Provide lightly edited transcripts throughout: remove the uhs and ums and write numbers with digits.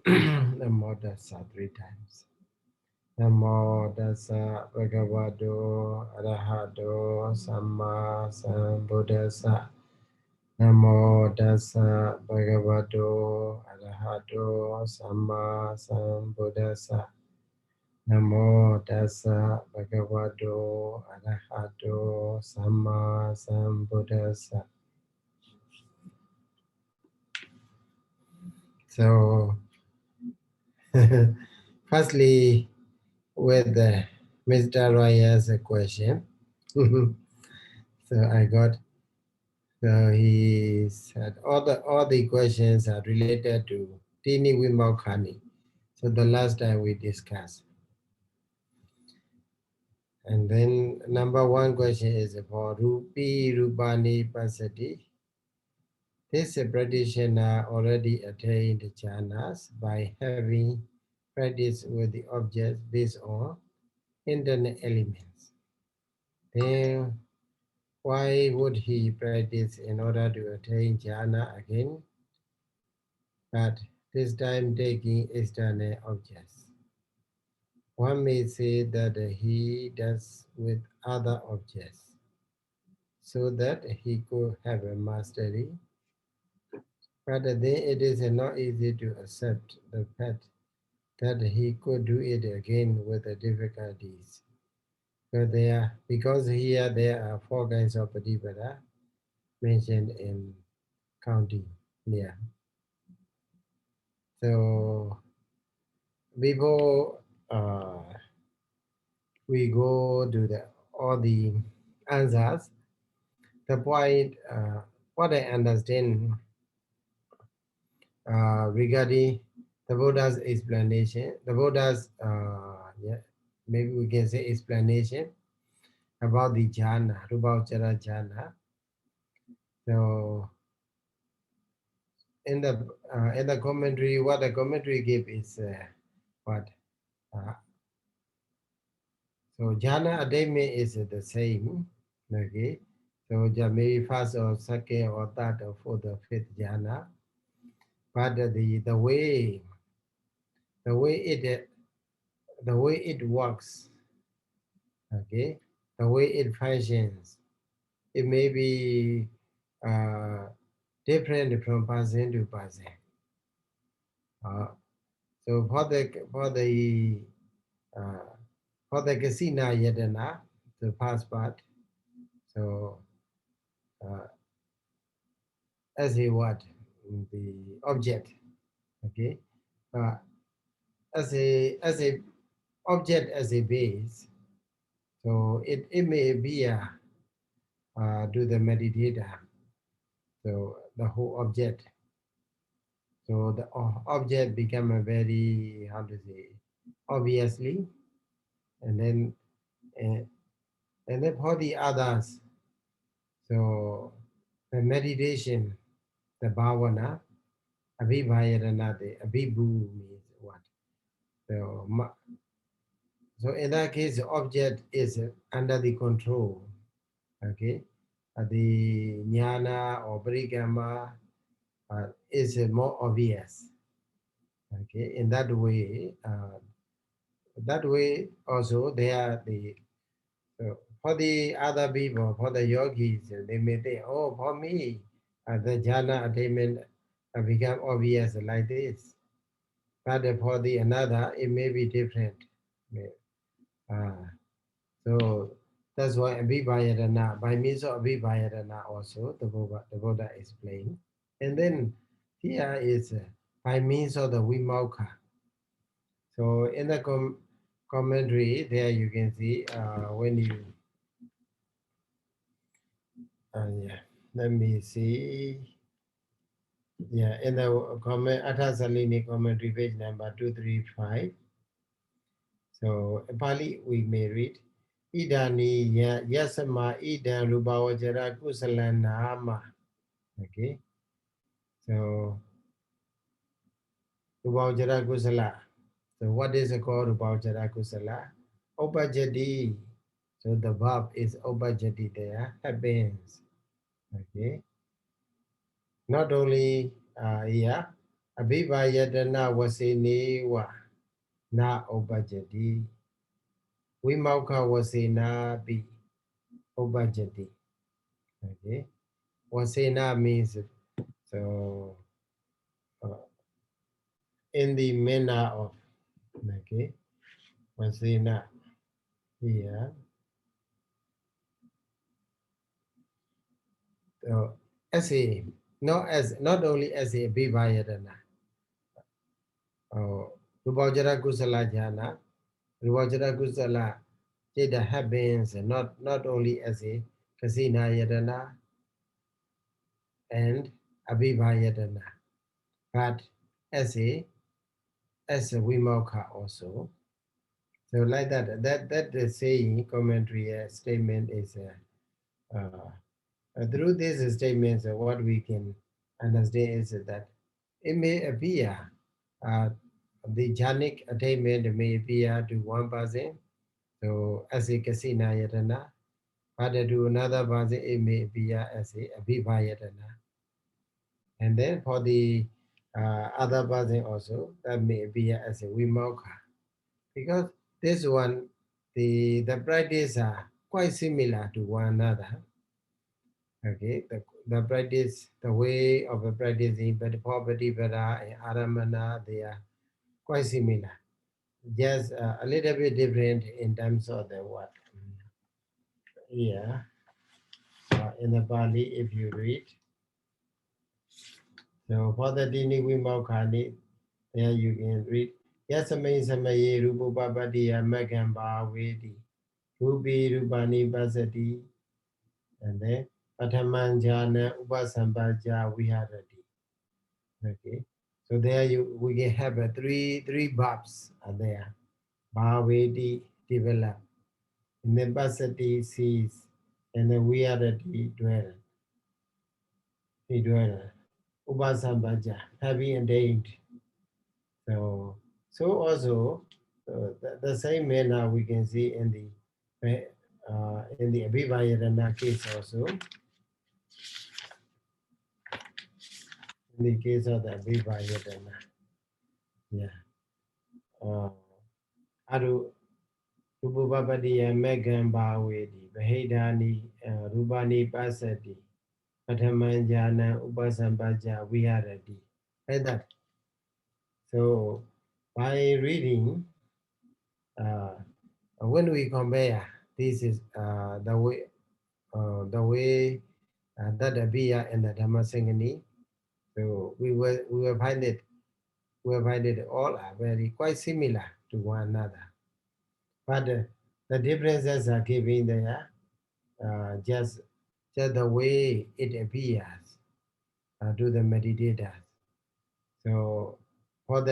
Namo Tassa 3 times. Namo Tassa Bhagavato Arahato Samma Sambuddhassa. Namo Tassa Bhagavato Arahato Samma Sambuddhassa. Namo Tassa Bhagavato Arahato Samma Sambuddhassa. So, firstly, with Mr. Roy's question, so I got. So he said all the questions are related to tīṇi vimokkhāni. So the last time we discussed. And then number one question is for rūpāvacarakusalaṃ pasati. This practitioner already attained jhanas by having practiced with the objects based on internal elements. Then why would he practice in order to attain jhana again, but this time taking external objects? One may say that he does with other objects, so that he could have a mastery, but then it is not easy to accept the fact that he could do it again with the difficulties. Because here there are 4 kinds of patipada mentioned in counting here. So before we go to all the answers, the point, what I understand regarding the Buddha's explanation, the Buddha's, maybe we can say explanation about the jhana, rūpāvacarakusalaṃ jhana. So in the commentary, what the commentary give is what? So jhana attainment is the same, okay? So maybe first or second or third or fourth or fifth jhana, but the way it works, okay, the way it functions, it may be different from person to person. So for the kasina yadana, the first part, so as a what, the object, okay, as a object as a base, so it may be to the meditator, so the whole object. So the object become a very, how to say, obviously, and then for the others, so the meditation, the bhavana, abhibhayarana, the abhibhu means what? So in that case, the object is under the control, okay? The jnana or parikama is more obvious, okay? In that way also there for the other people, for the yogis, they may think, oh, for me, the jhana attainment become obvious like this. But for the another, it may be different. So that's why abhibhayarana, by means of abhibhayarana also, the Buddha explained. And then here is by means of the vimokkhā. So in the commentary, there you can see when you, let me see. Yeah, in the comment, Athasalini commentary, page number 235. So Pali we may read. Idani yasama idan rūpāvacarakusalaṃ nama. Okay. So rūpāvacarakusala. So what is it called rūpāvacarakusala? Upajati. So the verb is upajati there, happens. Okay. Not only here, Abhivayatana wasene wa na obajati. Vimokha wasena bi obajati. Okay. Wasena means so in the manner of, okay, wasena here. So as a not only as a Abhivayatana, rūpāvacarakusalaṃ jhana, rūpāvacarakusalaṃ citta happens not only as a kasina yatana and abhivayatana, but as a vimokha also. So like that the saying, commentary statement is through these statements what we can understand is that it may appear uh, the jhanic attainment may appear to one person, so as a kasina yatana, but to another person it may appear as a abhivayatana. And then for the other person also, that may appear as a vimokha. Because this one, the practice are quite similar to one another. Okay, the practice, the way of the practicing, but Patipada and Aramana, they are quite similar. Just a little bit different in terms of the what. Yeah, in the Pali, if you read. So for the tīṇi vimokkhāni, there you can read. Yasamay samaye rūpāvacarakusalaṃ magam bhaveti. Rūpi rūpāni pasati. And then Pathamanjana upasambaja viharati. Okay. So there we can have three verbs are there. Bhaveti develop. And then pasati sees. And then viharati dwell. He dwell. Upasambaja, having attained. So also the same manner we can see in the Abhivayatana case also. In the case of the Abhivayatana, yeah. Aru Rupavapadiya Megam Bhavedi Vahedani Rupani Pasati Pathamanjana Upasambaja Viharati. Like that. So by reading, when we compare, this is the way that appear in the Dhammasaṅgaṇī. So we will find it all are very quite similar to one another. But the differences are given there just the way it appears to the meditators. So for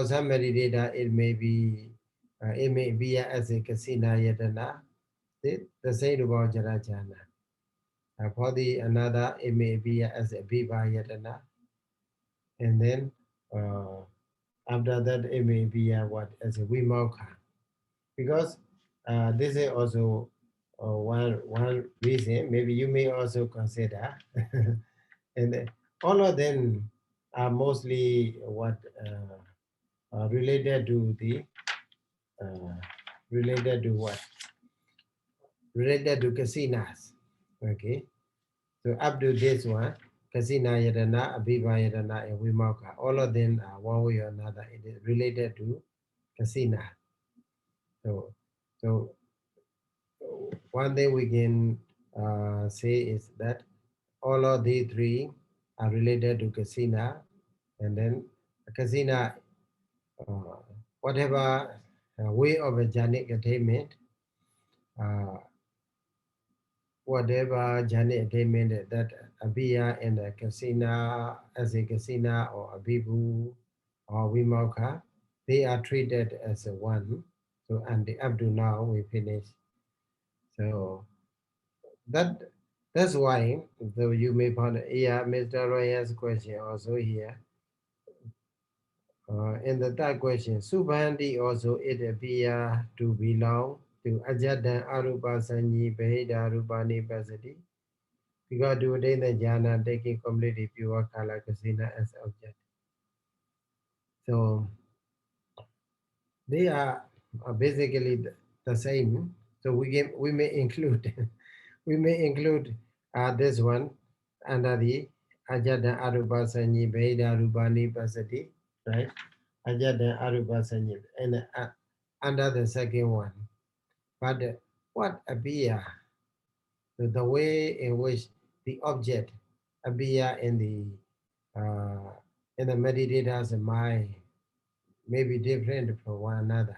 some meditator it may be as a kasina yatana, the same about jarajana. For the another it may be as a viva yatana, and then after that it may be as a vimokha. Because this is also one reason. Maybe you may also consider, and all of them are mostly related to the related to what? Related to casinas. Okay, so up to this one, kasina yadana, abhiva yadana, and vimokha. All of them are one way or another. It is related to kasina. So one thing we can say is that all of these three are related to kasina, and then kasina, whatever way of a jhanic attainment, uh, whatever jhanic attainment that appear in the kasina as a kasina or abhibu or vimokha, they are treated as a one. So and up to now we finish. So that's why, though you may find, yeah, Mr. Roy's question also here. In the third question, Subhandi also it appear to belong to Ajadan Arupasanyi Beheda Rupani Pasati, because to attain the jhana taking completely pure Kala Kasina as object. So they are basically the same. So we may include we may include this one under the Ajada Arupa Sanyi Veda Rupani Pasati, right? Ajada Arupa Sanyi, and under the second one. But what appear, the way in which the object appear in the meditator's mind may be different from one another.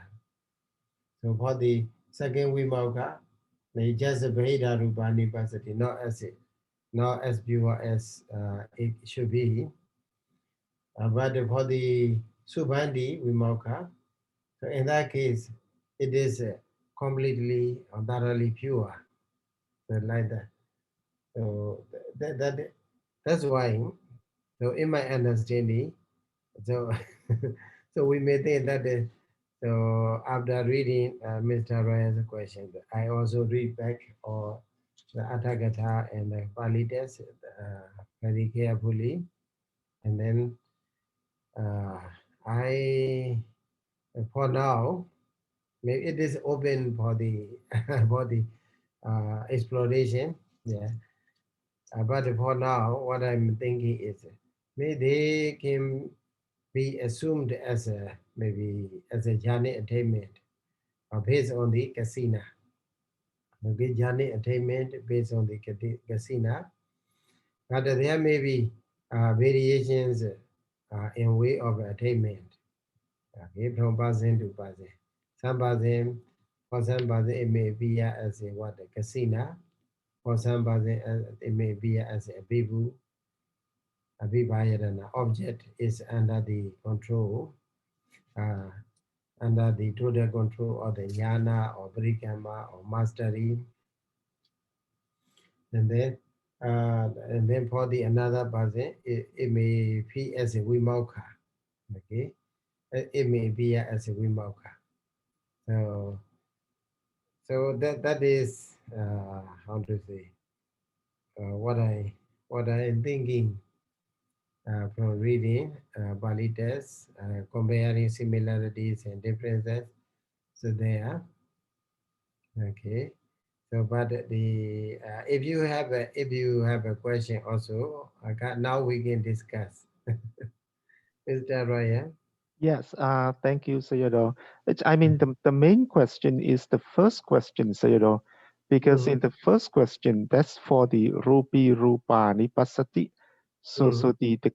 So for the second Vimokha, they just Veda Rupani Pasati, not as pure as it should be. But for the Subhandi Vimokha, so in that case, it is completely or thoroughly pure. So like that. So that's why. So in my understanding, so so we may think that so after reading Mr. Ryan's question, I also read back or the Atthakatha and the Pali text very carefully, and then I for now maybe it is open for the for the exploration. Yeah, but for now, what I'm thinking is maybe they can be assumed as a maybe as a jhana attainment based on the kasina. Okay, jhana attainment based on the kasina. But there may be variations in way of attainment. Okay, from person to person. Some person, for some person, it may be as a what a kasina. For some person, it may be as a bibu. A vivayadana object is under the control. Under the total control of the jnana or parikama or mastery, and then for the another person, it may be as a vimokha. Okay, it may be as a vimokha. So that is how to say what I am thinking from reading Bali text, comparing similarities and differences. So there, okay. So, but the if you have a question also, now we can discuss. Is that right? Yeah. Yes, thank you, Sayadaw. I mean, the main question is the first question, Sayadaw, because Mm-hmm. in the first question, that's for the Rupa Nipasati. So Mm-hmm. the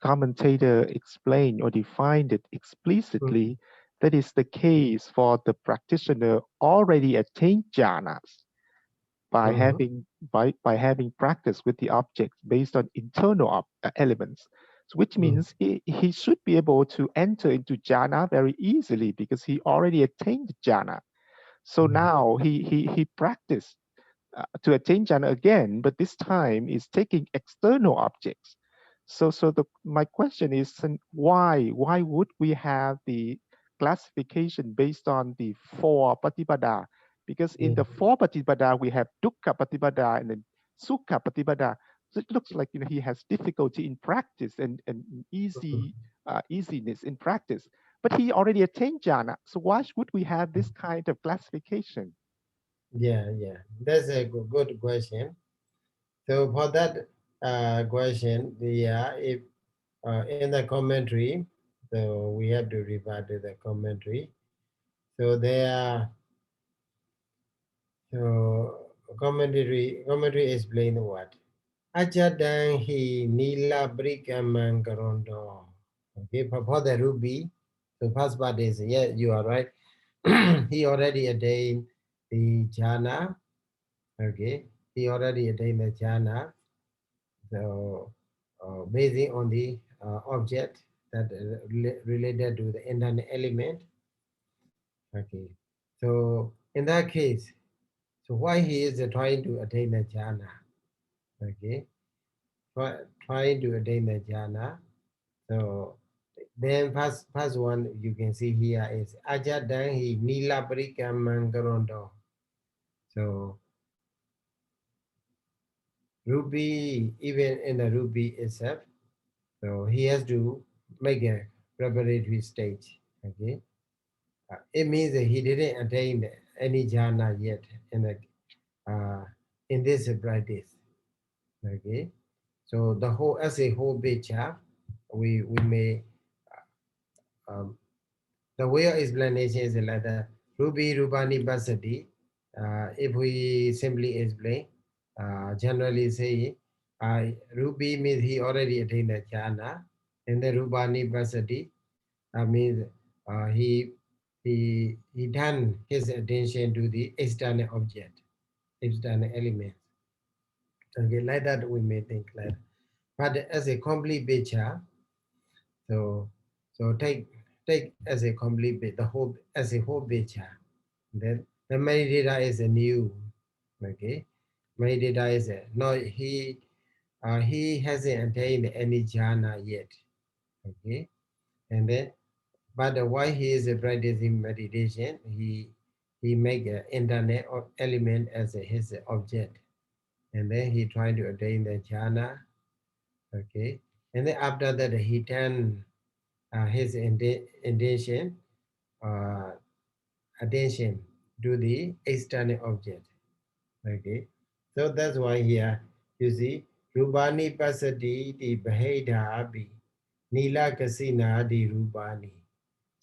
commentator explained or defined it explicitly. That is the case for the practitioner already attained jhanas by Mm-hmm. having practice with the objects based on internal elements. So which Mm-hmm. means he should be able to enter into jhana very easily because he already attained jhana. So now he practiced to attain jhana again, but this time is taking external objects. My question is, why would we have the classification based on the four patipada? Because in Yeah. the four patipada we have dukkha patipada and then sukha patipada. So it looks like he has difficulty in practice and easiness in practice. But he already attained jhana. So why would we have this kind of classification? Yeah, yeah. That's a good question. So for that question, if in the commentary, so we have to refer to the commentary. So there, so commentary explain what Ajadang he nila brikaman karondo. Okay, for the ruby, the first part is yeah, you are right. He already attained the jhana. Okay, he already attained the jhana. So, basing on the object that related to the internal element. Okay, so in that case, so why he is trying to attain the jhana? Okay, trying to attain the jhana. So then first one you can see here is Ajadang Nila Parikamangarondo. So Ruby, even in the Ruby itself, so he has to make a preparatory stage. Okay, it means that he didn't attain any jhana yet in this practice. Okay, so the whole as a whole picture, we may um, the way of explanation is like the Rupi Rupani Pasati. If we simply explain, generally say, Rupi means he already attained the jhana, and the Rupani Pasati means he done his attention to the external object, external elements. Okay, like that we may think like that. But as a complete picture, so take as a complete the whole as a whole picture. Then the metadata is a new. Okay, metadata is a no he hasn't attained any jhana yet. Okay, and then but why he is practicing meditation, he make an internet element as his object, and then he trying to attain the jhana. Okay, and then after that he turn his intention uh, attention to the external object. Okay, so that's why here you see Rupani Pasati di Baheda Abi Nila Kasina di Rupani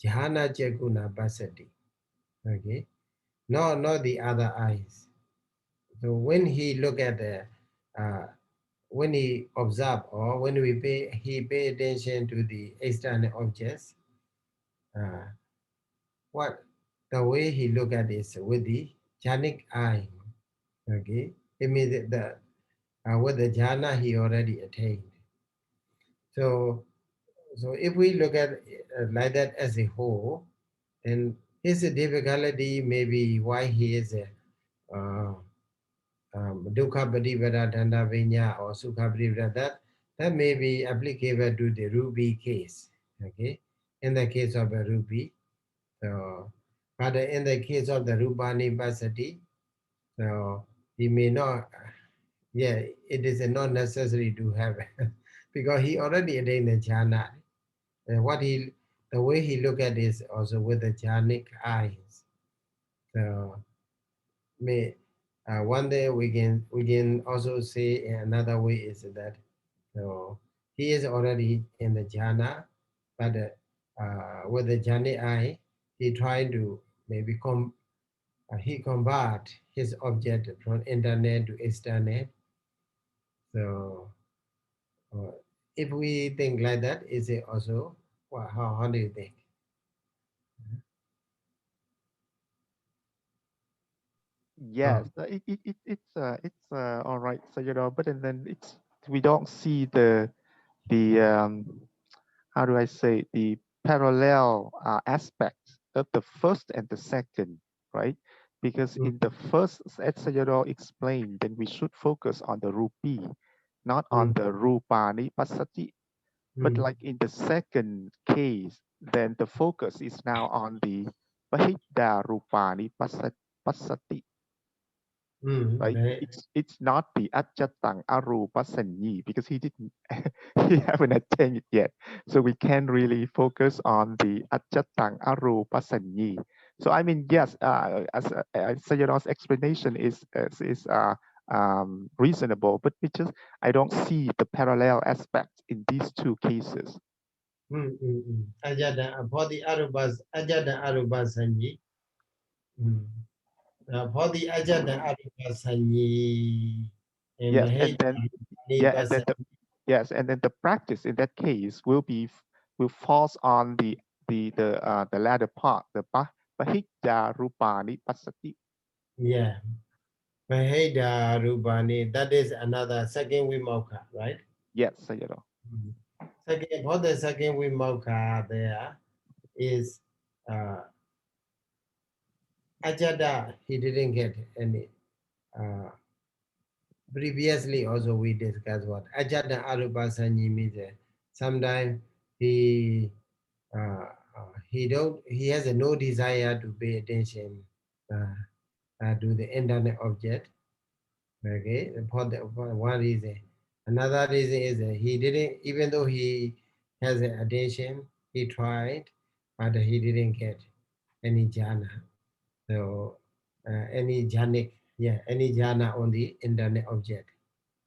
Jhana Chakuna Pasati. Okay, no, not the other eyes. So when he look at the when he observe or when he pay attention to the external objects, uh, what the way he look at is with the jhanic eye. Okay, it means that with the jhana he already attained. So if we look at like that as a whole, then his difficulty may be why he is a dukkha patipata danda vinya or sukha patipata, that may be applicable to the ruby case. Okay, in the case of a ruby. So, but in the case of the rupani pasati, so he may not. Yeah, it is not necessary to have because he already attained the jhana. And the way he look at is also with the jhanic eyes. So may one day we can also say another way is that so he is already in the jhana, but with the jhani eye, he trying to maybe he convert his object from internet to external. So uh, if we think like that, is it also well, how do you think? Yes, it's all right, so but and then it's we don't see the how do I say the parallel aspects of the first and the second, right? Because Mm, in the first, as Sayadaw explained, then we should focus on the rupi, not on mm, the rupani pasati. But mm, like in the second case, then the focus is now on the bahida rupani pasati, right? very, It's not the ajatang arupasanyi because he didn't he haven't attained it yet. So we can really focus on the ajatang arupasanyi. So I mean, yes, as Sayadaw's explanation is reasonable, but it just I don't see the parallel aspects in these two cases. Ajada for the arubas ajada arubasanyi. Mm. For the ajada arubasanyi and Yes, and Maheda then yeah, and then Nibasan. the yes, and then the practice in that case will falls on the latter part, the bahija rupani pasati. Yeah. Maheda Rubani, that is another second Vimokha, right? Yes, Sayadaw. Mhm. Second, for the second Vimokha there is Ajada, he didn't get any. Uh, Previously also we discussed what Ajada Arupasanyi means. Sometimes he he has no desire to pay attention uh, to the internet object. Okay, for one reason. Another reason is that he didn't, even though he has an attention, he tried, but he didn't get any jhana. So any jhanic, any jhana on the internet object,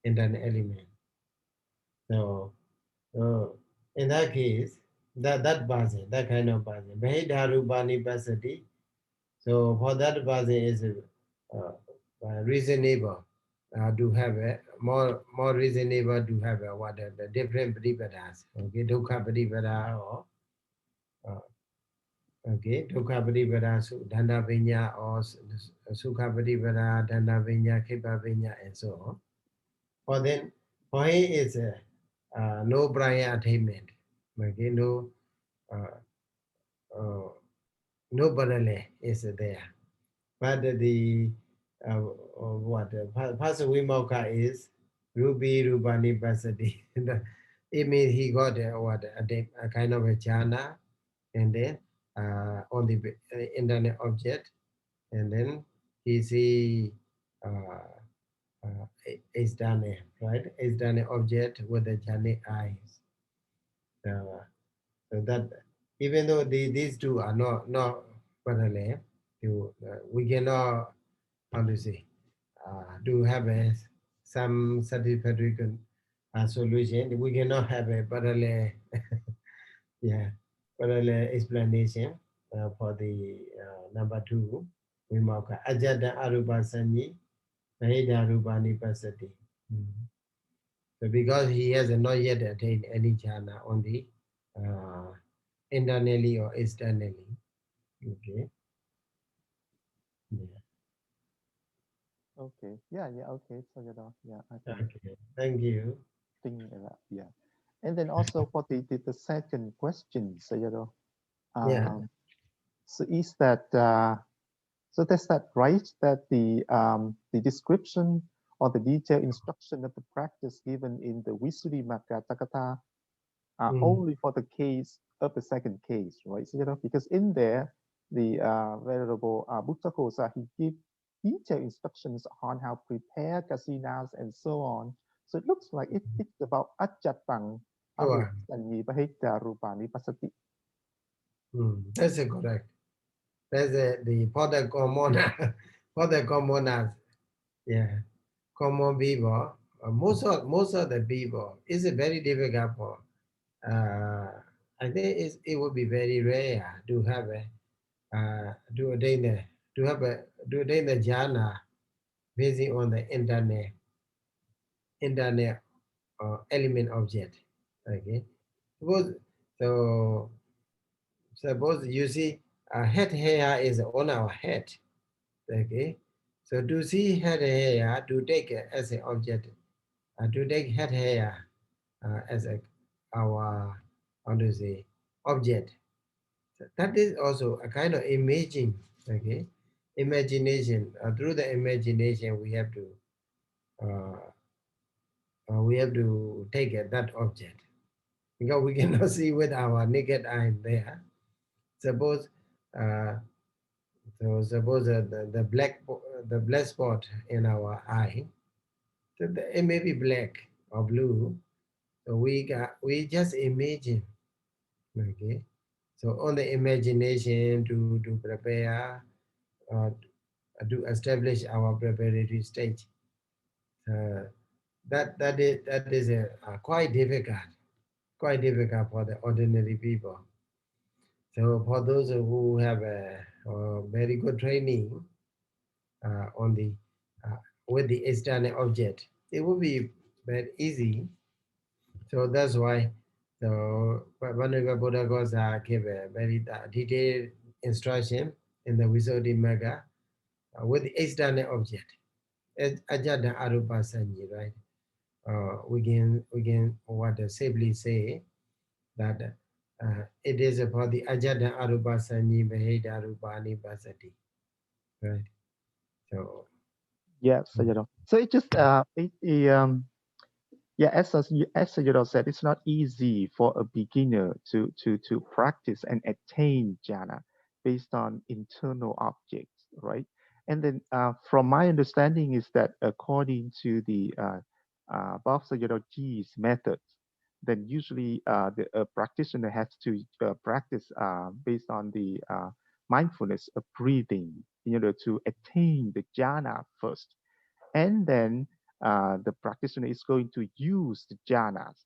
internet element. So in that case, that person, that kind of person, Vahidharupani Pasati. So for that person is reasonable to have a more reasonable to have a whatever different padipadas. Okay, dukkha padipada or okay, dukkha padipada, danda vinya or sukha padipada, danda vinya, khipa vinya, and so on. For then, for him is no prior attainment. Okay, uh, uh, no parallel is there. But the first vimokkhāni is rupi rupani pasati. It means he got a kind of a jhana, and then on the internet object, and then he see is done right? Is done object with the jhanic eyes. Uh, so that even though these two are not parallel, we cannot, how to say, to have some satisfactory solution. We cannot have a parallel, yeah, parallel explanation for the number two. Vimokha ajada arupa sanyi mahida rupani pasati. So because he has not yet attained any jhana on the uh, internally or externally. Okay. Yeah. Okay. Yeah. Yeah. Okay. So yeah, I think Okay. Thank you. thinking about yeah. And then also for the second question, so Yeah. so is that so that's that right that the description or the detailed instruction of the practice given in the Visuddhimagga Takatha are Mm. only for the case of the second case, right? So because in there the venerable Buddha Kosa, he give detailed instructions on how to prepare kasinas and so on. So it looks like it's about ajatang Sure. arupasanyi bahita rupani pasati. That's correct. That's the for the commoner, for the commoners. Yeah, common people. Most of the people is very difficult for. I think it would be very rare to have a to attain the to attain the jhana based on the internet element object. Okay, suppose so. Suppose you see a head hair is on our head. Okay, so to see head hair to take as an object, to take head hair as our, how to say, object. So that is also a kind of imaging. Okay, imagination. Through the imagination, uh, we have to take that object because we cannot see with our naked eye there. Suppose uh, suppose the black spot in our eye, so it may be black or blue. So we just imagine, okay. So on the imagination to prepare, uh, to establish our preparatory stage. Uh, that is quite difficult for the ordinary people. So for those who have a very good training on the with the external object, it will be very easy. So that's why whenever Buddha goes give a very detailed instruction in the Visuddhimagga with the external object, ajada arupa sanyi, right? We can what safely say that it is about the ajada arupa sanyi beheda rupani basati, right? So Yes, so so it just yeah, as said, it's not easy for a beginner to practice and attain jhana based on internal objects, right? And then from my understanding is that according to the Bhav Sayadaw Ji's methods, then usually the practitioner has to practice based on the mindfulness of breathing in order to attain the jhana first. And then the practitioner is going to use the jhanas,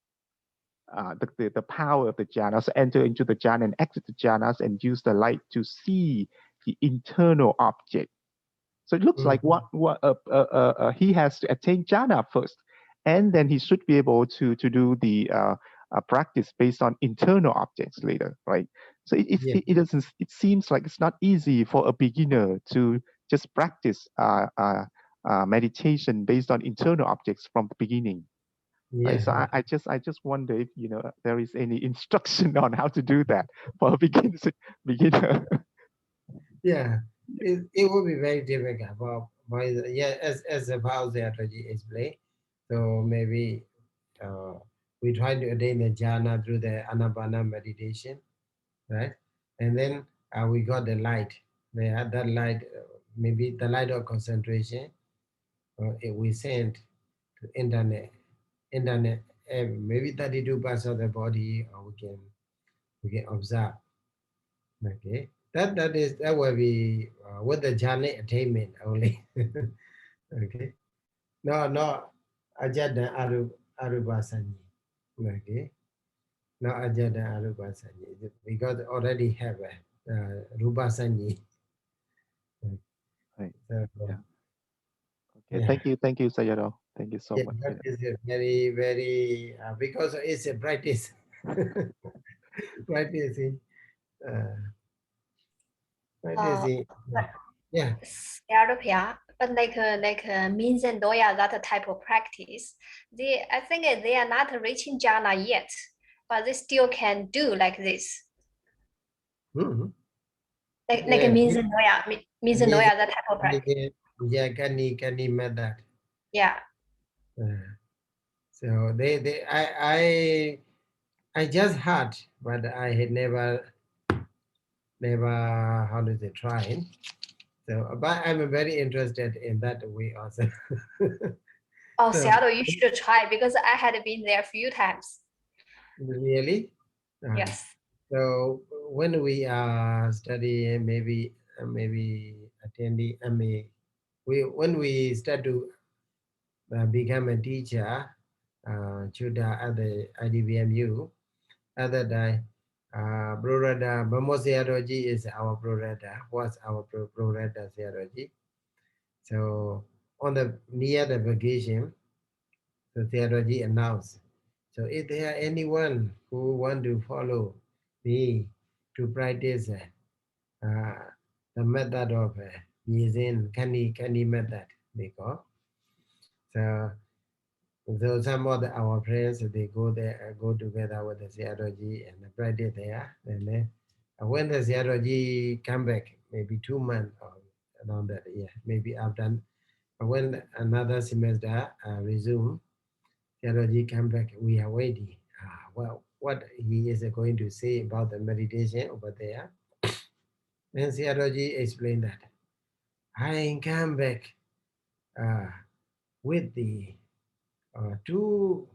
the power of the jhanas, enter into the jhana and exit the jhanas and use the light to see the internal object. So it looks like he has to attain jhana first, and then he should be able to do the practice based on internal objects later, right? So it doesn't. It seems like it's not easy for a beginner to just practice meditation based on internal objects from the beginning. Right? So I just wonder if there is any instruction on how to do that for a beginner. Yeah, it would be very difficult as the Bhavasakkhattukāni explained. So maybe we try to attain the jhana through the anapana meditation, right? And then we got the light. That light, maybe the light of concentration. We send to internet, maybe 32% of the body, or we can observe. Okay, that will be with the jhana attainment only. Okay, no ajada arubasani. Okay, no ajada arubasani because already have a rupasani. Right. So, Yeah. Okay. Thank you, Sayadaw. Thank you so much. That is a very, very because it's a practice. Practicing. Practicing. Yeah. But means and doya, that type of practice, I think they are not reaching jhana yet, but they still can do like this. Mm-hmm. Like means and doya, that type of practice. Yeah, Kani method. Yeah. So I just heard, but I had never how does it try. So, but I'm very interested in that way also. Oh, so, Sayadaw, you should try because I had been there a few times. Really? Yes. So when we are studying, maybe attending, when we start to become a teacher, tutor at the IDVMU, at that time, Brother Bhammasakkhattukāni is our brother, was our brother Sayadaw. So on the near the vacation, the Sayadaw announced. So if there are anyone who want to follow me to practice the method of using Kani method, they call. So some of our friends, they go there, go together with the Sayadaw and practice there. And then when the Sayadaw come back, maybe 2 months or around that, maybe after, when another semester resume, Sayadaw come back, we are waiting. Well, what he is going to say about the meditation over there. Then Sayadaw explained that I come back with the two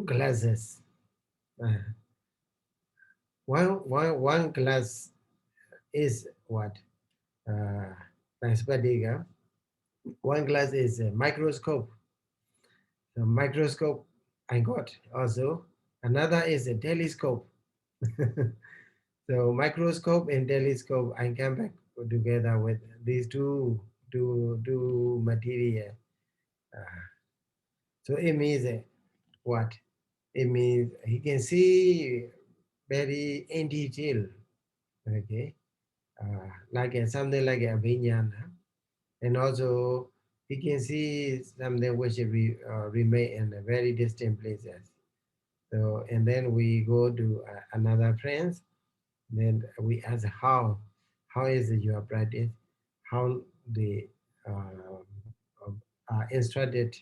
glasses. One glass is what? Spadiga. One glass is a microscope. The microscope I got also. Another is a telescope. So microscope and telescope, I come back together with these two material. So it means what? It means he can see very in detail, okay, like something like a vinyana, and also he can see something which remain in very distant places. So, and then we go to another friends, then we ask how is your practice, how they are instructed,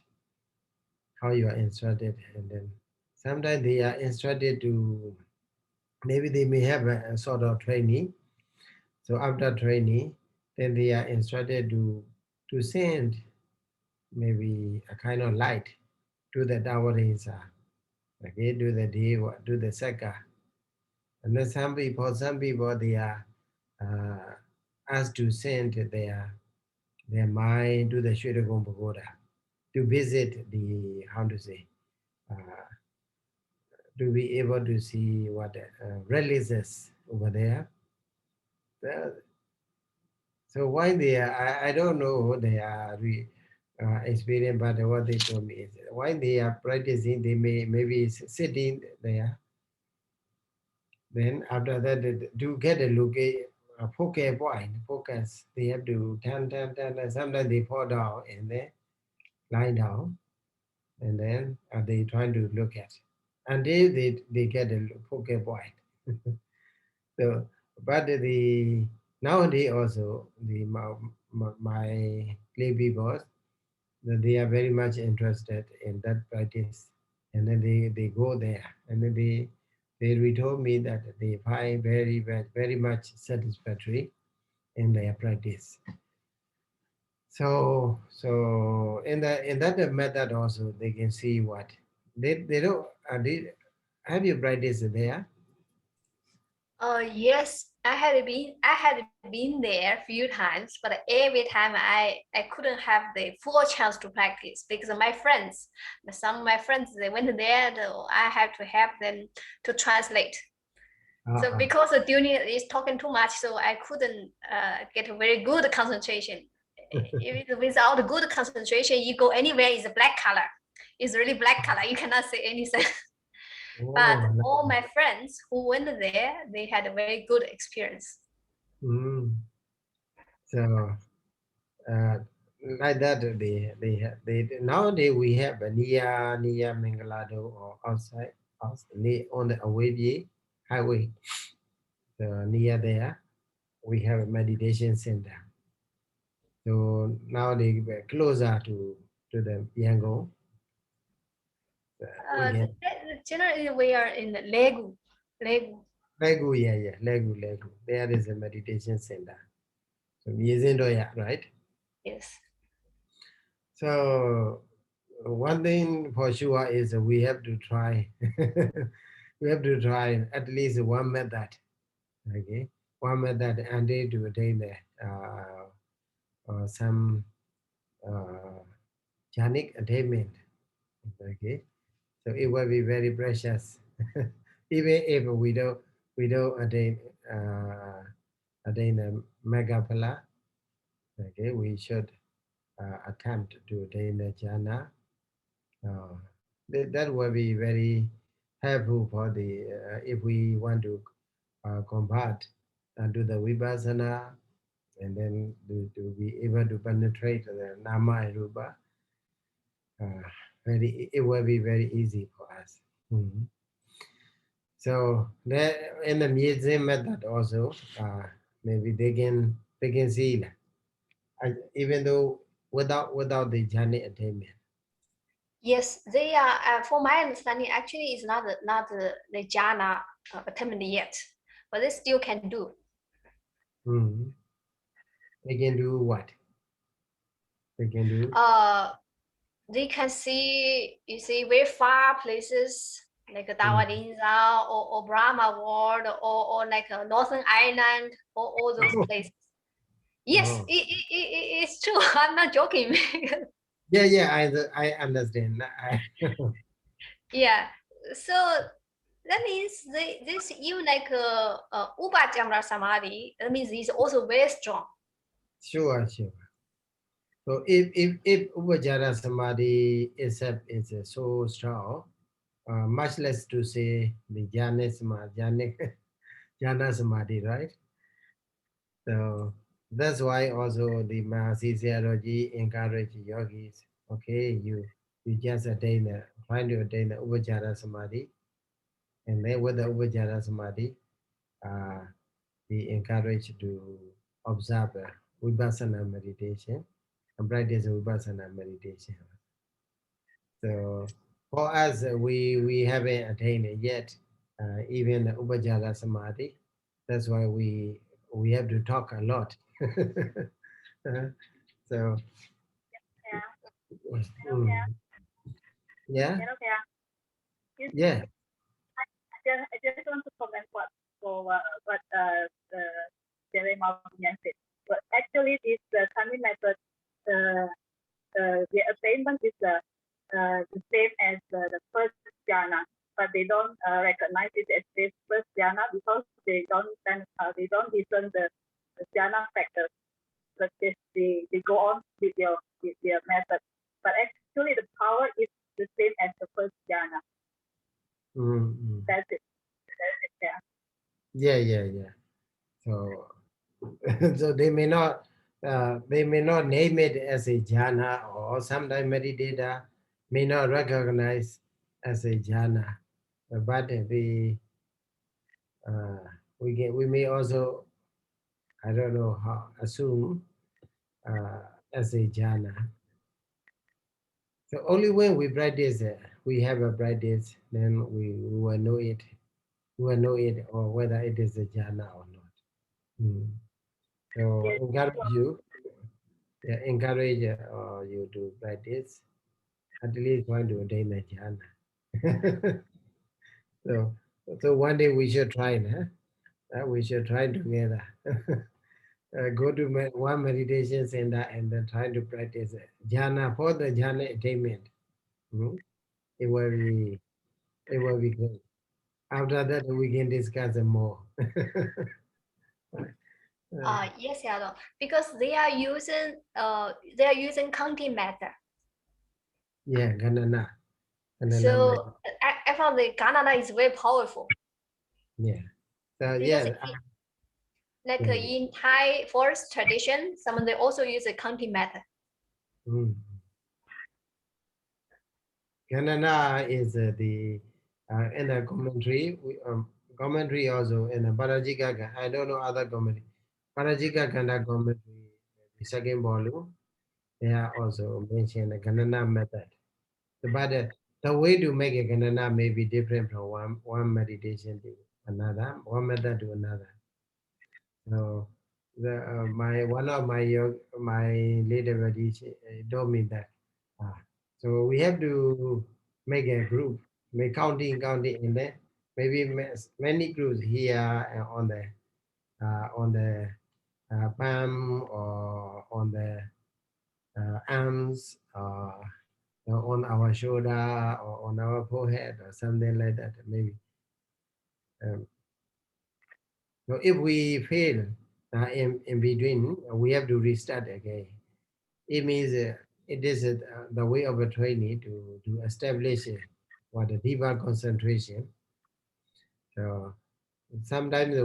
how you are instructed, and then sometimes they are instructed to, maybe they may have a sort of training. So after training, then they are instructed to send maybe a kind of light to the Tawarinsa. Okay, do the day, do the sakka. And then for some people, they are asked to send their mind to the Shwedagon Pagoda to visit the, how to say, to be able to see what religious over there. So why they are, I don't know they are experienced, but what they told me is why they are practicing, they maybe sitting there. Then after that, to get a look, a focus point, focus, they have to turn, and sometimes they fall down and then lie down, and then they trying to look at, and they get a focus point. So, but the nowadays also my lay people, they are very much interested in that practice, and then they go there, and then they told me that they find very much satisfactory in their practice. So in that method also they can see what they don't have you practiced there? Yes, I had been there a few times, but every time I couldn't have the full chance to practice because of my friends. Some of my friends they went there, though I had to help them to translate. So because the tuner is talking too much, so I couldn't get a very good concentration. Without good concentration, you go anywhere is a black color. It's really black color. You cannot say anything. But Oh, all my friends who went there, they had a very good experience. so like that they nowadays we have a near Mangalado or outside on the away highway. So near there we have a meditation center. So now they were closer to the Yangon. We have Generally, we are in Legu. Legu. Legu, yeah, Legu. There is a meditation center. So Miyezindoya, right? Yes. So one thing for sure is we have to try. We have to try at least one method. Okay, one method and they to attain some jhanic attainment. Okay, so it will be very precious. Even if we don't attain a megaphala, okay, we should attempt to attain the jhana. That will be very helpful for the if we want to convert and do the vipassana, and then to be able to penetrate the nama and rupa. It will be very easy for us. Mhm. So there, in the museum method also, maybe they can see even though without the jhana attainment. Yes, they are. For my understanding, actually, it's not the jhana attainment yet, but they still can do. Mhm. They can do what? They can do. They can see, you see, very far places like Dawadinza or Brahma World or like a Northern Ireland or all those places. Yes, Oh. it's true. I'm not joking. Yeah, I understand. Yeah. So that means this even like Upajamra Samadhi, that means it's also very strong. Sure. So if Upajara Samadhi itself is so strong, much less to say the Jhana Samadhi, right? So that's why also the Mahasi Sayadaw encourage yogis. Okay, you just trying to attain the Upajara Samadhi, and then with the Upajara Samadhi, uh, we encourage to observe Vipassana meditation and practice Vipassana meditation. So for us, we haven't attained it yet, even the Upajara Samadhi. That's why we have to talk a lot. So Yeah. mm, yeah. Yeah. I just want to comment what Jeremiah said. But actually, this Kami method, the attainment is the same as the first jhana, but they don't recognize it as this first jhana because they don't discern the jhana factors. But they go on with their method. But actually, the power is the same as the first jhana. Mm-hmm. That's it. Yeah, yeah, yeah. So, so they may not name it as a jhana, or sometimes meditator may not recognize as a jhana, but we may also, I don't know how, assume as a jhana. So only when we practice, we have a practice, then we will know it. We will know it, or whether it is a jhana or not. Mm. So encourage you to practice at least one to attain a jhana. so, so one day we should try, huh? We should try together. Go to one meditation center and then try to practice jhana for the jhana attainment. Mm? It will be great. After that, we can discuss more. Yes, Sayadaw, because they are using counting method. Yeah, Ganana. So I found the Canada is very powerful. Yeah. So Because yeah. in Thai forest tradition, someone they also use a counting method. Ganana is the in the commentary. Commentary also in the Parajika. I don't know other commentary. Parajika Ganda commentary, the second volume. They are also mentioned the Ganana method. But the way to make a Ganana may be different from one meditation to another, one method to another. So one of my leader meditation told me that. So we have to make a group, make counting, in there. Maybe many groups here on the palm or on the arms or on our shoulder or on our forehead or something like that. Maybe. So if we fail in between, we have to restart again. It means it is the way of a training to establish what a deeper concentration. So sometimes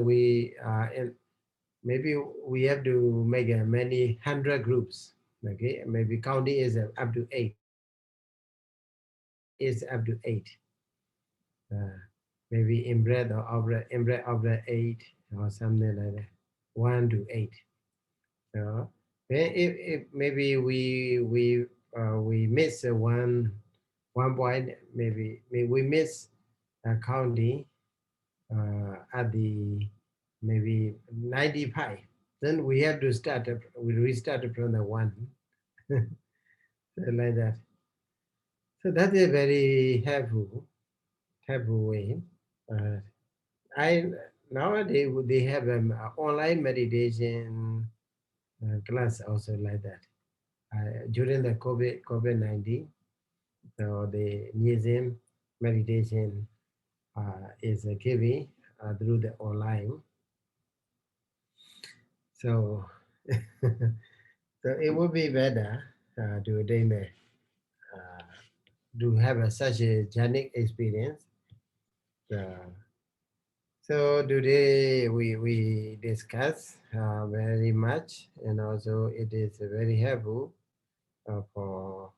maybe we have to make many 100 groups. Okay, maybe counting is up to 8. Is up to 8. Maybe in breath or in breath of the 8 or something like that. 1 to 8. So if maybe we miss one point, maybe we miss counting at the maybe 95, then we have to start. We restart from the 1, like that. So that is very helpful way. I nowadays they have online meditation class also like that. During the COVID-19, so the museum meditation is given through the online. So, so it would be better to attain to have such a genetic experience. So today we discuss very much, and also it is very helpful for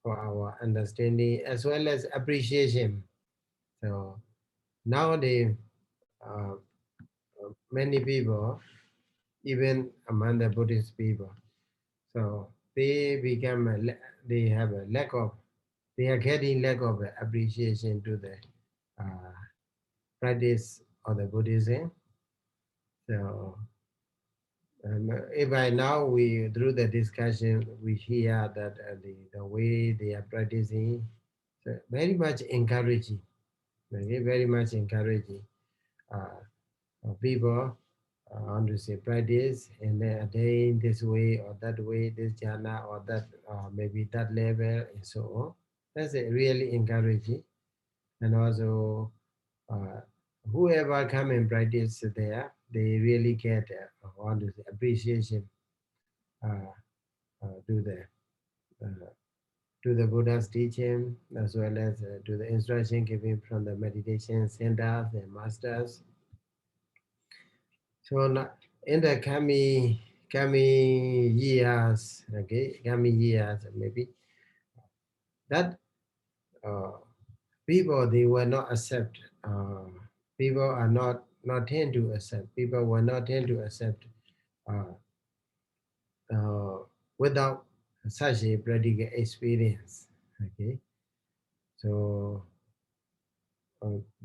our understanding as well as appreciation. So nowadays, many people, even among the Buddhist people, so they have a lack of, they are getting lack of appreciation to the practice of the Buddhism. So if by now through the discussion we hear that the way they are practicing, so very much encouraging. Okay, very much encouraging people on to say practice and then attain this way or that way, this jhana or that maybe that level and so on. That's really encouraging. And also whoever come and practice there, they really get on to say appreciation to the Buddha's teaching, as well as to the instruction given from the meditation centers and masters. So in the coming years, okay, coming years, maybe that people they will not accept. People are not tend to accept. People will not tend to accept uh, without such a practical experience. Okay, so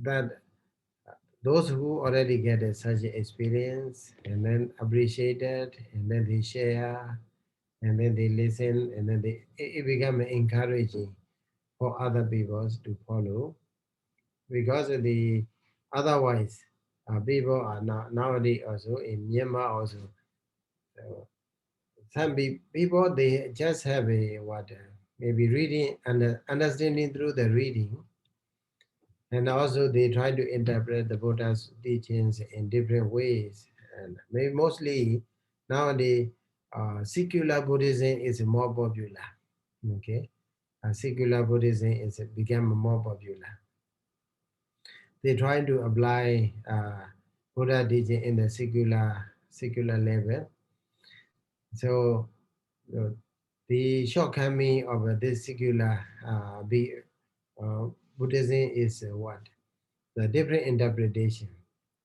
that those who already get such experience and then appreciate it and then they share and then they listen and then it become encouraging for other people to follow because of the otherwise people are nowadays also in Myanmar also some people they just have a what maybe reading and understanding through the reading. And also they try to interpret the Buddha's teachings in different ways. And maybe mostly nowadays, secular Buddhism is more popular. Okay, secular Buddhism is become more popular. They try to apply Buddha teaching in the secular level. So the shortcoming of this secular Buddhism is what? The different interpretation.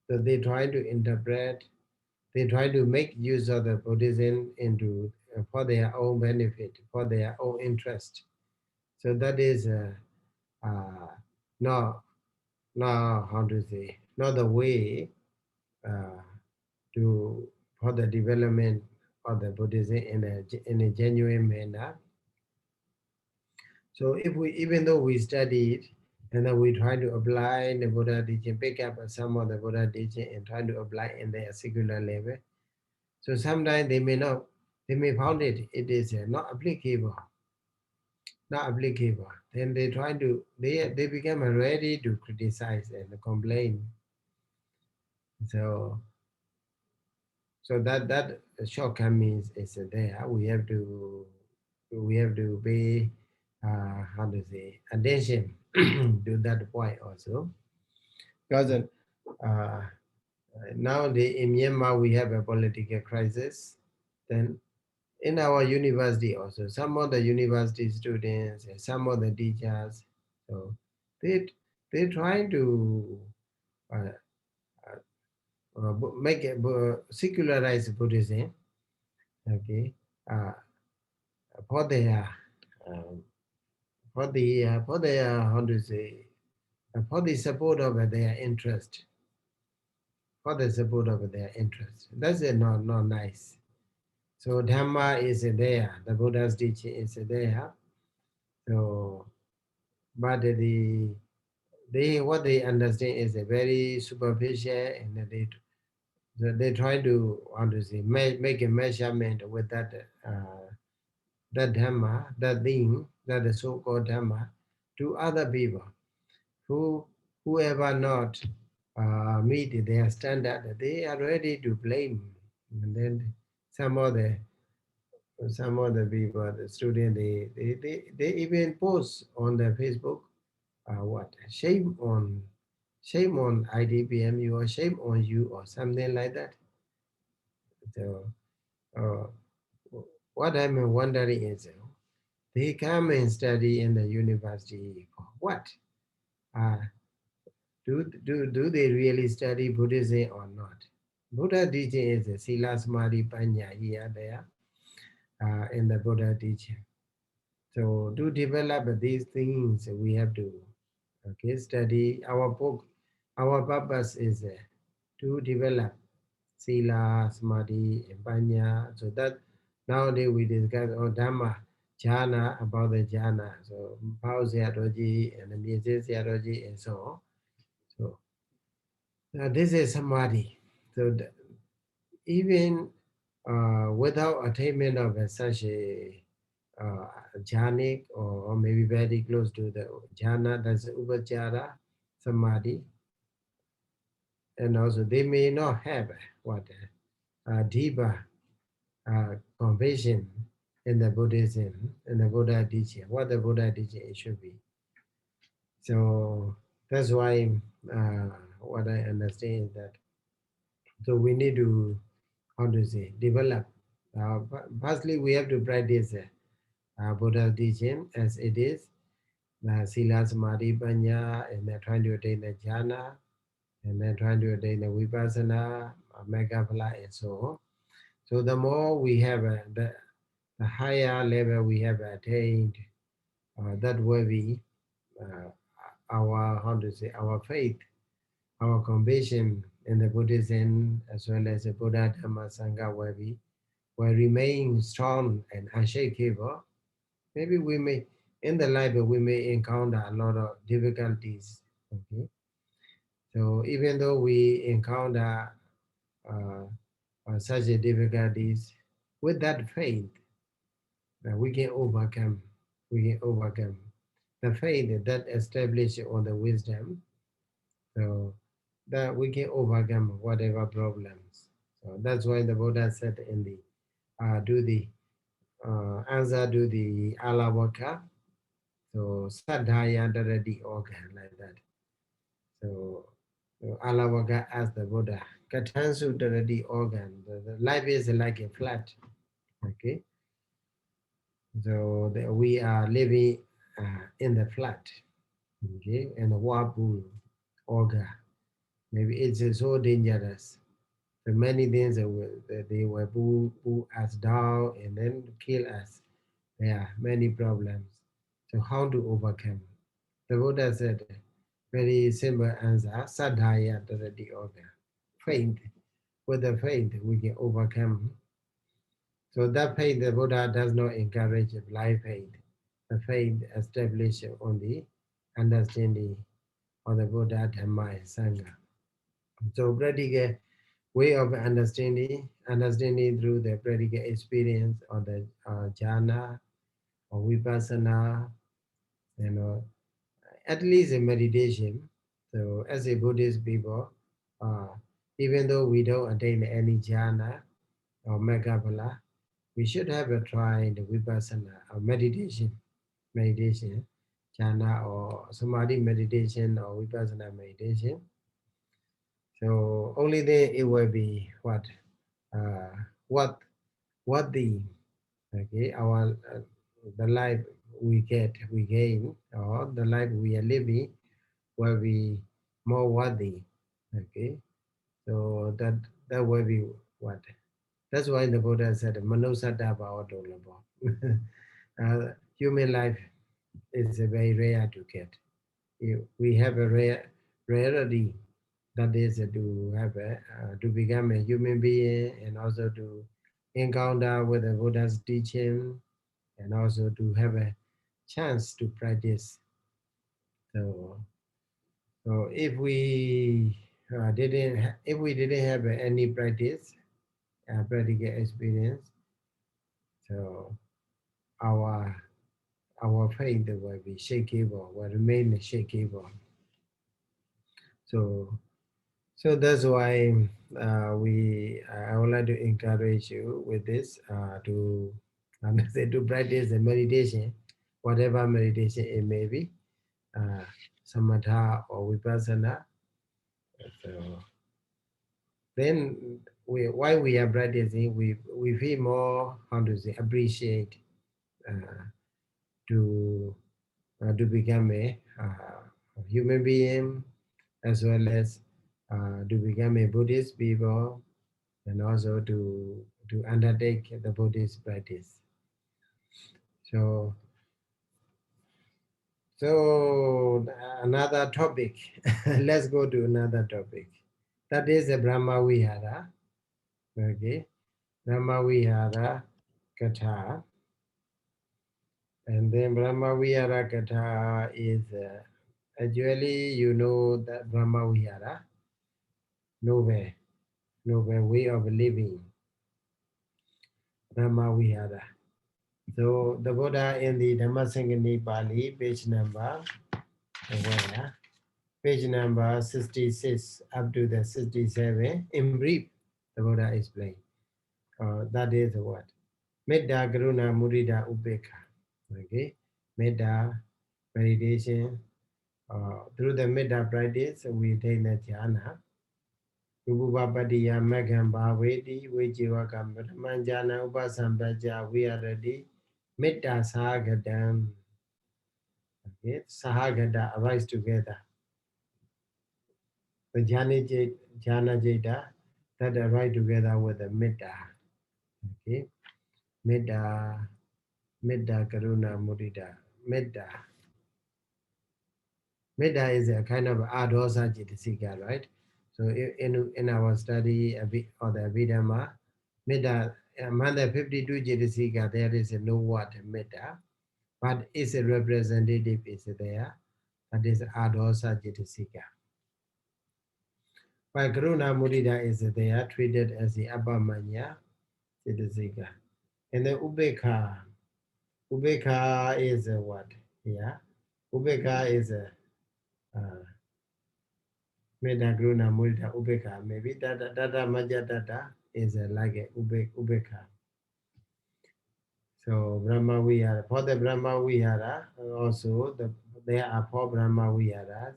So they try to interpret, they try to make use of the Buddhism into for their own benefit, for their own interest. So that is not how to say, not the way uh, to for the development of the Buddhism in a genuine manner. So if we, even though we studied and then we try to apply the Buddha teaching, pick up some of the Buddha teaching and try to apply in their secular level. So sometimes they may not, they may found it is not applicable, not applicable. Then they try to, they become ready to criticize and complain. So that shortcomings is there. We have to pay how to say attention to that point also. Because nowadays in Myanmar we have a political crisis. Then in our university also, some of the university students and some of the teachers, so they trying to uh, make a secularize Buddhism, okay, uh, for their um, for their how to say for the support of their interest, for the support of their interest. That's not nice. So Dhamma is there, the Buddha's teaching is there. So, but they what they understand is a very superficial, and they try to how to say make a measurement with that that Dhamma, that thing, that the so-called Dhamma, to other people whoever not meet their standard, they are ready to blame. And then some of the people, the student, they even post on their Facebook, what shame on IDPMU or shame on you or something like that. So uh, what I'm wondering is, they come and study in the university for what? Uh, do they really study Buddhism or not? Buddha teaching is a Sila Samadhi Panya here there in the Buddha teaching. So to develop these things, we have to study our book. Our purpose is to develop Sila, Samadhi, and Panya. So that nowadays we discuss Dhamma, jhana, about the jhana. So power theology and the music theology and so on. This is samadhi. So even without attainment of such a jhanic or maybe very close to the jhana, that's upachara samadhi, and also they may not have what deeper conviction in the Buddhism, in the Buddha teaching, what the Buddha teaching it should be. So that's why what I understand is that so we need to, how to say, develop. Firstly, we have to practice Buddha teaching as it is, sila, samadhi, panya, and then trying to attain the jhana, and then trying to attain the vipassana, megaphala, and so on. So the more we have the higher level we have attained, that will be our, how to say, our faith, our conviction in the Buddhism as well as the Buddha Dhamma Sangha will remain strong and unshakable. Maybe we may, in the life, we may encounter a lot of difficulties. Okay, so even though we encounter uh, such a difficulties, with that faith, we can overcome. We can overcome the faith that established on the wisdom. So that we can overcome whatever problems. So that's why the Buddha said in the do the answer to the alavaka. So sadhaya daradi organ like that. So alavaka asked the Buddha, katansu daradi organ. The life is like a flat. Okay. So we are living in the flat. Okay, and the wapu organ. Maybe it's so dangerous. So many things they will pull us down and then kill us. There are many problems. So how to overcome? The Buddha said, very simple answer, sadhaya tarati orga. Faith. With the faith, we can overcome. So that faith, the Buddha does not encourage blind faith. The faith established on the understanding of the Buddha, Dhamma, and Sangha. So practical way of understanding through the practical experience of the jhana or vipassana, you know, at least a meditation. So as a Buddhist people, uh, even though we don't attain any jhana or megaphala, we should have a try the vipassana or meditation, jhana or samadhi meditation or vipassana meditation. So only then it will be uh, what what the okay our the life we gain or the life we are living will be more worthy. Okay, so that will be what. That's why the Buddha said manusada bhavadolabha. Human life is very rare to get. We have a rarity, that is to have to become a human being and also to encounter with the Buddha's teaching and also to have a chance to practice. So, so if we didn't have any practice, practical experience, so our our faith will be shakeable, will remain shakeable. So so that's why I would like to encourage you with this to to practice the meditation, whatever meditation it may be, uh, samatha or vipassana. So then while we are practicing, we feel more, how to say, appreciate uh, to become a human being as well as to become a Buddhist people and also to undertake the Buddhist practice. So so another topic. Let's go to another topic. That is the Brahma Vihara. Okay, Brahma Vihara Katha. And then Brahma Vihara Katha is actually, you know, that Brahma Vihara. noble way of living. Dhamma Vihara. So the Buddha in the Dhammasaṅgaṇīpāḷi, page number, page number 66 up to the 67, in brief, the Buddha explained. That is what? Metta, Karuna, Mudita, Upekkha. Okay, Metta, meditation. Through the Metta practice, we take the jhana. Rūpāvacarakusalaṃ Magham Bhaveti, Vijivakam, Manjana, Upasambaja, Vyaradi, Metta Sahagadam. Okay, Sahagada arise together. The jhana jeta that arise together with the Metta. Okay, Metta, Karuna, Mudita. Metta is a kind of adosa jitasika, right? So in our study of the Abhidhamma, Metta, among the 52 jitasika, there is no word Metta, but it's a representative is there. That is adosa jitasika. But Karuna Mudita is there, treated as the Abhamanya jitasika. And the Upekkha is a what? Yeah, Upekkha is a Metta, Karuna, Mudita, Upekkha. Maybe Dada Majatata is like a Upekkha. So Brahma Vihara. For the Brahma Vihara, also there are 4 Brahma Viharas.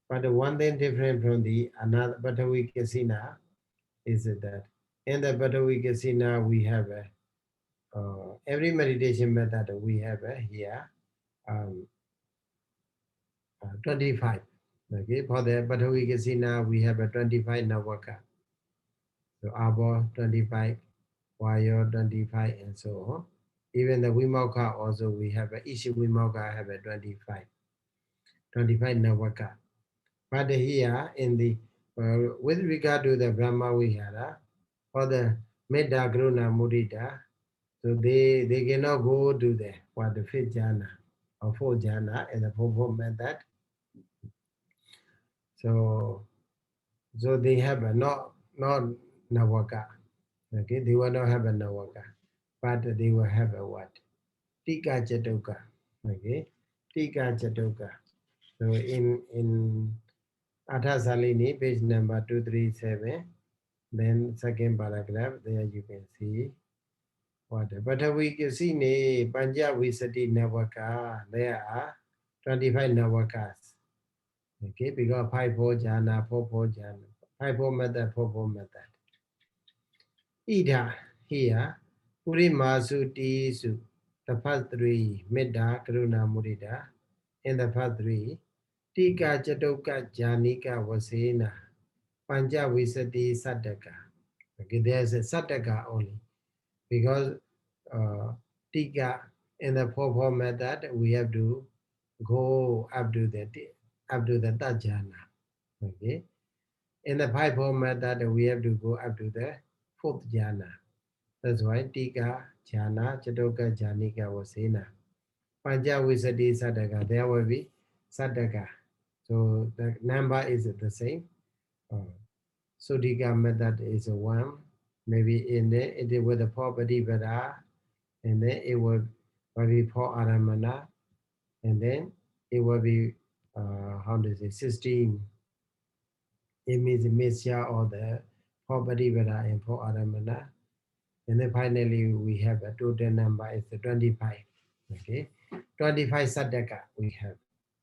But the one thing different from the another Bhattavikasina is that in the Bhattavikasina we have every meditation method we have here 25. Okay, for the Bhattavikasina we have 25 Navaka. So Abo 25, Vayo 25, and so on. Even the Vimokkhā also we have each Vimokkhā have 25 Navaka. But here in the with regard to the Brahma Vihara, for the Metta, Karuna, Mudita, so they cannot go to the 5th jhana or 4th jhana in the 4 method. So they have not Navaka. Okay, they will not have a Navaka, but they will have a what? Tika Cittuppādakaṇḍaṃ. Okay, Tika Cittuppādakaṇḍaṃ. So in Athasalini, page number 237, then second paragraph, there you can see what. But we can see Panja Visati Navaka, there are 25 Navakas. Okay, because 5-4 jhana, 4-4 jhana, 5-4 method, 4-4 method. Ida here, Purimasuti the first 3, Metta, Karuna, Mudita, in the first 3, Tika Cittuppādaka Janika Vasena, Panja Visati Saddaka. Okay, there's a Saddaka only, because Tika in the 4-4 method, we have to go up to the Tajana. Okay, in the 5-4 method, we have to go up to the 4th jhana. That's why Tika, Jhana, Cittuppādaka, Janika, Vasena. Panja Visati Saddaka, there will be Saddaka. So the number is the same. Sudhika method is 1. Maybe in there it is with the 4 Patipara, and then it will be 4 Aramana, and then it will be 16. It means the mixture of the 4 Patipara and 4 Aramana. And then finally we have a total number is 25. Okay, 25 Saddaka we have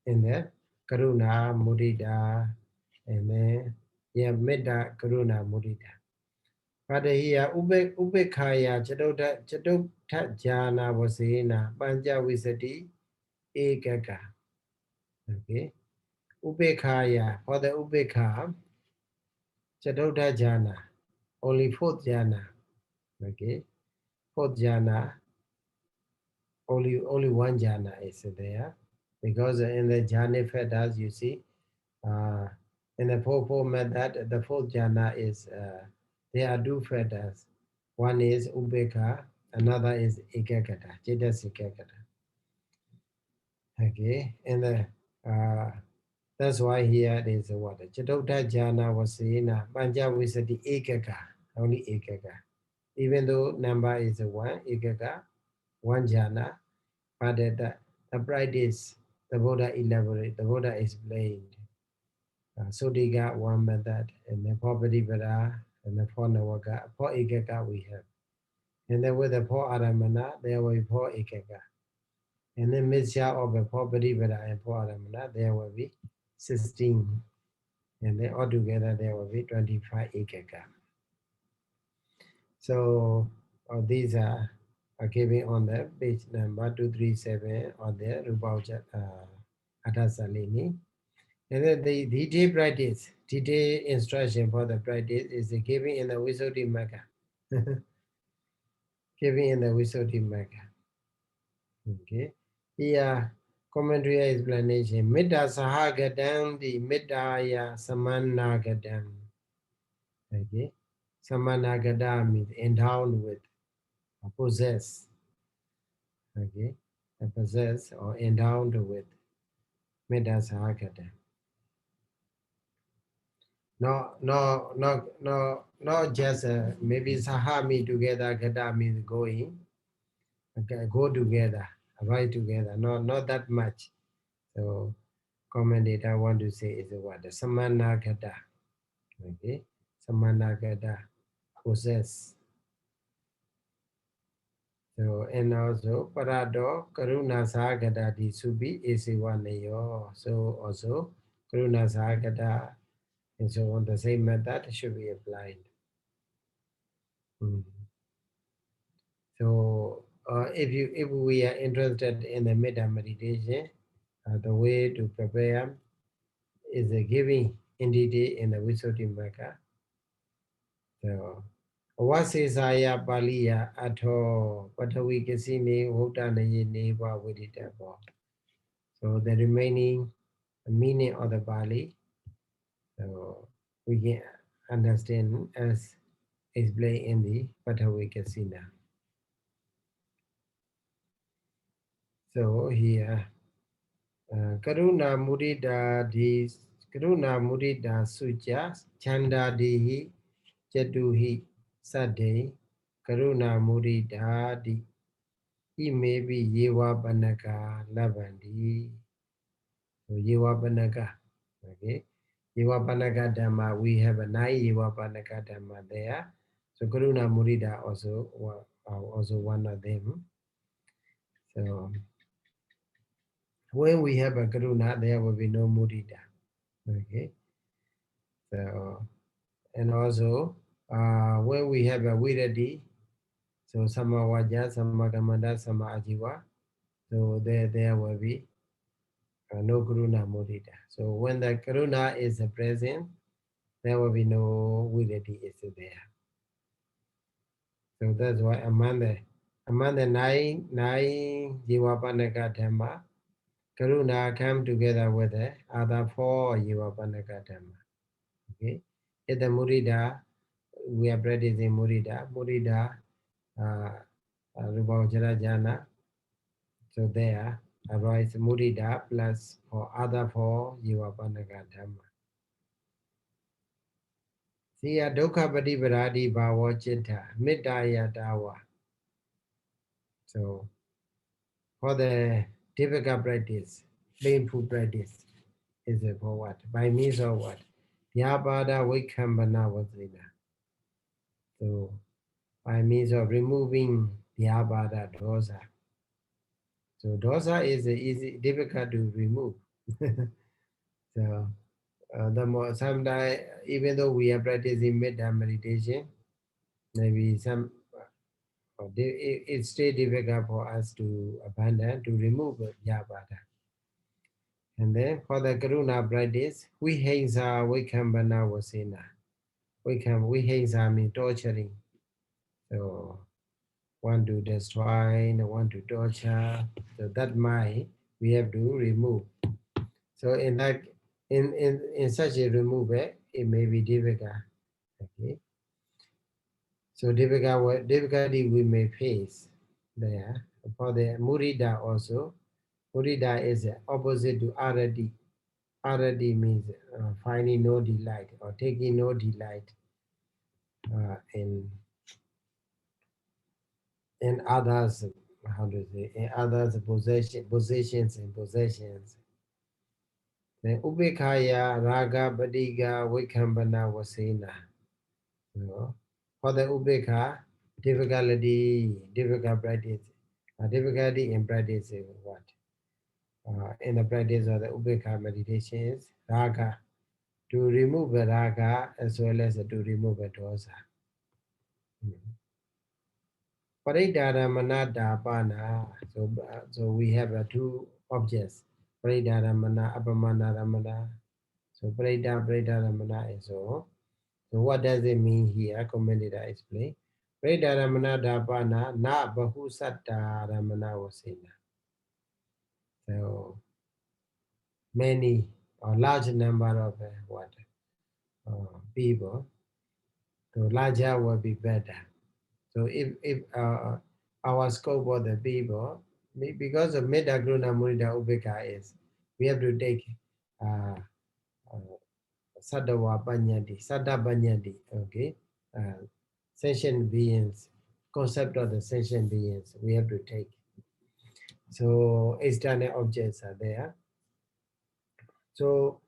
in there. Karuna, Mudita, and then Metta, Karuna, Mudita. But here Upekkha Cittuppādaka Jhana Vasena Panja Visati Ekaka. Okay, Upekkha, for the Upekkha Cittuppādaka Jhana, only 4th jhana. Okay, 4th jhana, only 1 jhana is there, because in the jhana fetters you see, in the 4-4 method, the 4th jhana is there are 2 fetters. One is Upekkha, another is Ekakata, Cetas Ekakata. Okay, and the That's why here it is what? Cittuppādakaṇḍaṃ jhana was saying, Pancavisati ekaka, only ekaka. Even though number is one, ekaka, one jhana, but the practice, the Buddha elaborate, the Buddha explained. So they got one method, and then for Pratipāda, and then for Navaka, for ekaka we have. And then with the for Aramana, there will be for ekaka. And then mixture of the for Pratipāda and for Aramana, there will be 16. And then altogether there will be 25 ekaka. So these are given on the page number 237 of the rūpāvacarakusalaṃ. And then the detailed practice, detailed instruction for the practice is given in the Visuddhimagga. Given in the Visuddhimagga. Okay. Here, commentary explanation. Mitta sahagatam di mittaya samanagatam. Okay. Samanagada means endowed with, possess. Okay. Possess or endowed with. Mitta sahagatam. Not just maybe saha means together, gada means going. Okay, go together, ride together. Not that much. So commentator want to say is what? The samanagada. Okay. Samanagada. Possess. So and also parado karuna sagada di subi isiwaneyo. So also karuna sagada and so on the same method should be applied. So if we are interested in the metta meditation, the way to prepare is giving in detail in the Visuddhimagga. So Vasesaya Paliya Atho Patavi Kasini Hutanayi Neva Viditabo. So the remaining meaning of the Pali, so we can understand as explained in the Patavi Kasina. So here, Karuna Mudita Suja Chanda Dihi Jatuhi Sade Karuna Mudita Di. He may be Yewa Banaka Lavandi. So Yewa Banaka. Okay. Yewa Banaka Dhamma, we have a 9 Yewa Banaka Dhamma there. So Karuna Mudita also one of them. So when we have a karuna, there will be no mudita. Okay. So and also when we have a virati, so samavaja, samagamanda, samaajiva, so there will be no karuna mudita. So when the karuna is present, there will be no virati is there. So that's why among the 9 jivapanaka dhamma, Karuna come together with the other 4 Jivapanaka Dhamma. Okay. In the Murida, we are practicing Murida. Murida, Rūpāvacarakusalaṃ. So there arise Murida plus for other 4 Jivapanaka Dhamma. Siya Dukkha Pratipāradi Bhava Citta Mittaya Dawa. So for the difficult practice, painful practice, is it for what? By means of what? Vyapada Vikambana Vasina. So by means of removing Vyapada dosa. So dosa is easy, difficult to remove. So the more sometimes, even though we are practicing metta meditation, maybe it's still difficult for us to abandon, to remove Vyapada. And then for the karuna practice, vihingsa vikambana vasena. Vihingsa means torturing. So want to destroy, want to torture. So that mind we have to remove. So in such a remove, it may be difficult. Okay. So difficulty we may face there. For the murida also, murida is opposite to arati. already means finding no delight or taking no delight in others. How to say, in others' possessions and possessions. Then ubekaya raga badiga vikambana wasena. You know, for the ubeka, difficult practice, difficulty in practicing what? In the practice of the ubeka meditation is raga, to remove the raga as well as to remove the dosa. Paridharamana dapana. So we have two objects. Paridharamana, apamana ramana. So paridharamana is so. So what does it mean here? Commentator explain. Paridharamana dapana na bahu satta ramana wasena. So many or large number of people. So larger will be better. So if our scope of the people, because of Metagruna Murida Ubeka is, we have to take uh, Sadawa Banyadi, Sada Banyadi, okay? Sentient beings, concept of the sentient beings, we have to take. So external objects are there. So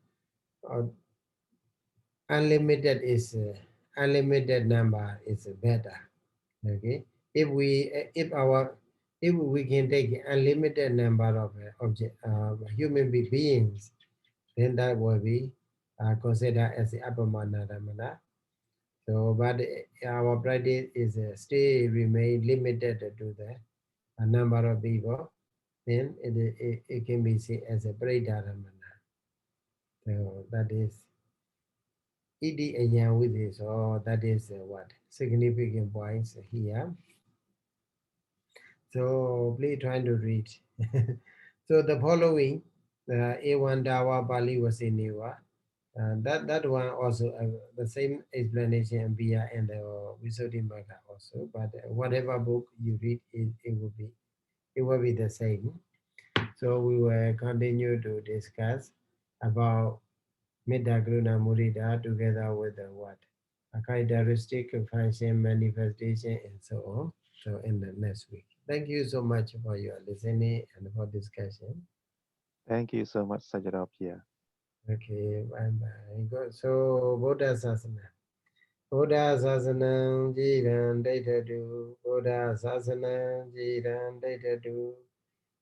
unlimited unlimited number is better. Okay, if we can take unlimited number of human beings, then that will be considered as the apamana ramana. So, but our practice is still remain limited to the number of people. Then it can be seen as a preda ramana. So that is iti anya with this. So that is what significant points here. So please try to read. So the following, A1 Dawa Bali was in Niwa. That one also the same explanation via and the Visuddhimagga also. But whatever book you read, it will be the same. So we will continue to discuss about Metta Karuna Mudita together with the what? A characteristic, function, manifestation, and so on. So in the next week. Thank you so much for your listening and for discussion. Thank you so much, Sayadaw. Okay, bye bye. Good. So Buddha Sasana. Buddha Sasana Jiran Daitadu. Buddha Sasana Jiran Daitadu.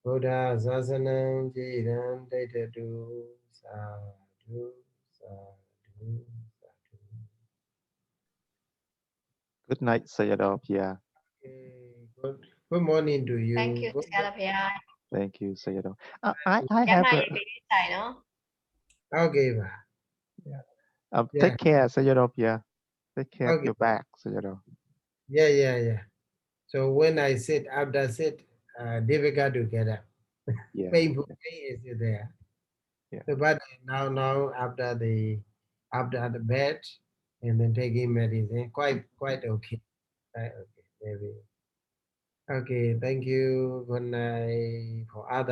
Buddha Sasana Jiran Daitadu. Sadhu, sadhu, sadhu. Good night, Sayadaw. Okay, good morning to you. Thank you, Sayadaw. Thank you, Sayadaw. I Good have night, a, Sayadaw. Okay, yeah. take care, Sayadaw. Take care of Okay. your back, Sayadaw. Yeah. So when I sit, after sit, difficult to get up. Yeah. Painful pain is there. Yeah. So, but now after the bed and then taking medicine, quite okay. Quite okay, maybe. Okay, thank you. Good night for others.